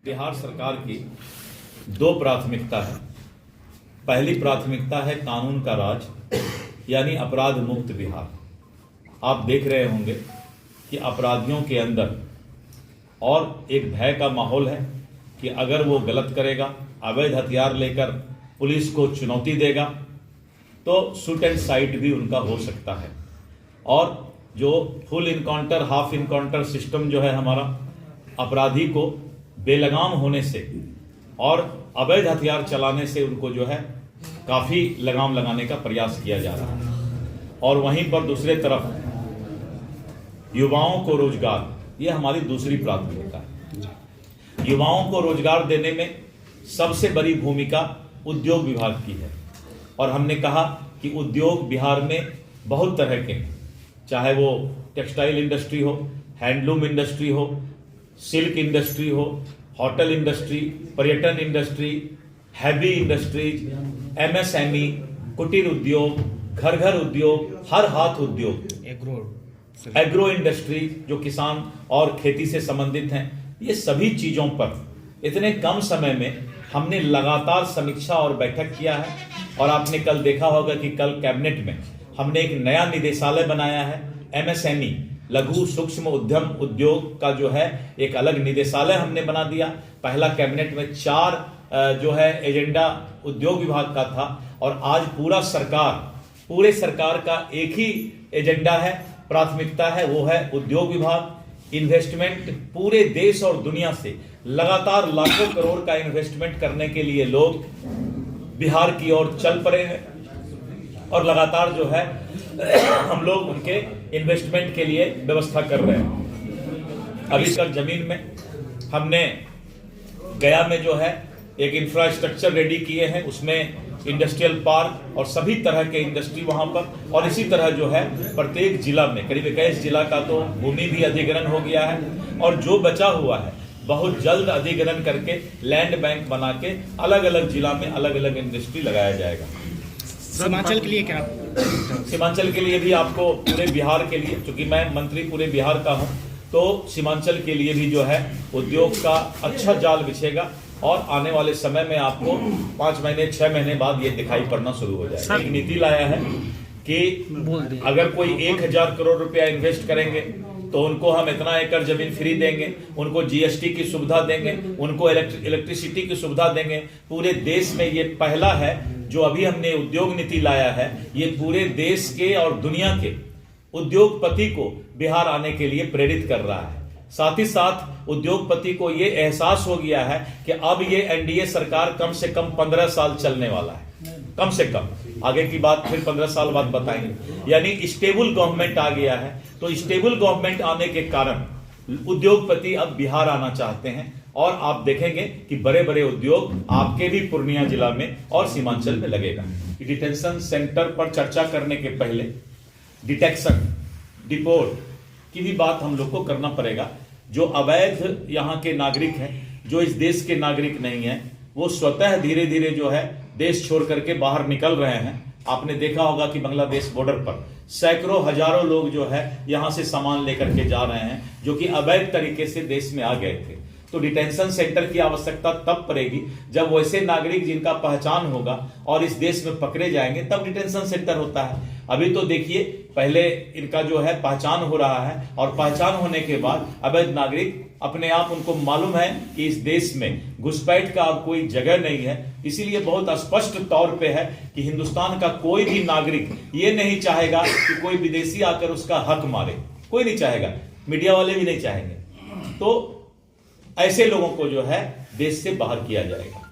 बिहार सरकार की दो प्राथमिकता है। पहली प्राथमिकता है कानून का राज, यानी अपराध मुक्त बिहार। आप देख रहे होंगे कि अपराधियों के अंदर और एक भय का माहौल है कि अगर वो गलत करेगा, अवैध हथियार लेकर पुलिस को चुनौती देगा, तो शूट एंड साइट भी उनका हो सकता है। और जो full encounter, half encounter system जो है हमारा, अपराधी को बेलगाम होने से और अवैध हथियार चलाने से उनको जो है काफी लगाम लगाने का प्रयास किया जा रहा है। और वहीं पर दूसरे तरफ युवाओं को रोजगार, ये हमारी दूसरी प्राथमिकता है। युवाओं को रोजगार देने में सबसे बड़ी भूमिका उद्योग विभाग की है। और हमने कहा कि उद्योग बिहार में बहुत तरह के हैं, चाहे वो टेक्सटाइल इंडस्ट्री हो, हैंडलूम इंडस्ट्री हो, सिल्क इंडस्ट्री हो, होटल इंडस्ट्री, पर्यटन इंडस्ट्री, हैवी इंडस्ट्रीज, एमएसएमई, कुटीर उद्योग, घर घर उद्योग, हर हाथ उद्योग, एग्रो इंडस्ट्री जो किसान और खेती से संबंधित हैं, ये सभी चीजों पर इतने कम समय में हमने लगातार समीक्षा और बैठक किया है। और आपने कल देखा होगा कि कल कैबिनेट में हमने एक नया निदेशालय बनाया है। एमएसएमई, लघु सूक्ष्म उद्यम उद्योग का जो है एक अलग निदेशालय हमने बना दिया। पहला कैबिनेट में 4 जो है एजेंडा उद्योग विभाग का था, और आज पूरे सरकार का एक ही एजेंडा है, प्राथमिकता है, वो है उद्योग विभाग। इन्वेस्टमेंट पूरे देश और दुनिया से लगातार लाखों करोड़ का इन्वेस्टमेंट करने के लिए लोग बिहार की ओर चल पड़े हैं, और लगातार जो है हम लोग उनके इन्वेस्टमेंट के लिए व्यवस्था कर रहे हैं। अभी कल जमीन में हमने गया में जो है एक इंफ्रास्ट्रक्चर रेडी किए हैं, उसमें इंडस्ट्रियल पार्क और सभी तरह के इंडस्ट्री वहां पर। और इसी तरह जो है प्रत्येक जिला में करीब 21 जिला का तो भूमि भी अधिग्रहण हो गया है, और जो बचा हुआ है बहुत जल्द अधिग्रहण करके लैंड बैंक बना के अलग अलग जिला में अलग अलग इंडस्ट्री लगाया जाएगा। सीमांचल के लिए क्या? सीमांचल के लिए भी आपको, पूरे बिहार के लिए, क्योंकि मैं मंत्री पूरे बिहार का हूं, तो सीमांचल के लिए भी जो है उद्योग का अच्छा जाल बिछेगा। और आने वाले समय में आपको 5 महीने 6 महीने बाद ये दिखाई पड़ना शुरू हो जाएगा। एक नीति लाया है कि अगर कोई 1000 करोड़ रुपया इन्वेस्ट करेंगे तो उनको हम इतना एकड़ जमीन फ्री देंगे, उनको जीएसटी की सुविधा देंगे, उनको इलेक्ट्रिसिटी की सुविधा देंगे। पूरे देश में ये पहला है जो अभी हमने उद्योग नीति लाया है, ये पूरे देश के और दुनिया के उद्योगपति को बिहार आने के लिए प्रेरित कर रहा है। साथ ही साथ उद्योगपति को ये एहसास हो गया है कि अब ये एनडीए सरकार कम से कम 15 साल चलने वाला है, कम से कम। आगे की बात फिर 15 साल बाद बताएंगे। यानी स्टेबल गवर्नमेंट आ गया है। तो स्टेबल गवर्नमेंट आने के कारण उद्योगपति अब बिहार आना चाहते हैं, और आप देखेंगे कि बड़े बड़े उद्योग आपके भी पूर्णिया जिला में और सीमांचल में लगेगा। डिटेंशन सेंटर पर चर्चा करने के पहले डिटेक्शन, डिपोर्ट की भी बात हम लोग को करना पड़ेगा। जो अवैध यहाँ के नागरिक हैं, जो इस देश के नागरिक नहीं है, वो स्वतः धीरे धीरे जो है देश छोड़ करके बाहर निकल रहे हैं। आपने देखा होगा कि बांग्लादेश बॉर्डर पर सैकड़ों हजारों लोग जो है यहां से सामान लेकर के जा रहे हैं, जो कि अवैध तरीके से देश में आ गए थे। तो डिटेंशन सेंटर की आवश्यकता तब पड़ेगी जब वैसे नागरिक जिनका पहचान होगा और इस देश में पकड़े जाएंगे, तब डिटेंशन सेंटर होता है। अभी तो देखिए, पहले इनका जो है पहचान हो रहा है, और पहचान होने के बाद अवैध नागरिक अपने आप, उनको मालूम है कि इस देश में घुसपैठ का अब कोई जगह नहीं है। इसीलिए बहुत स्पष्ट तौर पे है कि हिंदुस्तान का कोई भी नागरिक ये नहीं चाहेगा कि कोई विदेशी आकर उसका हक मारे। कोई नहीं चाहेगा, मीडिया वाले भी नहीं चाहेंगे। तो ऐसे लोगों को जो है देश से बाहर किया जाएगा।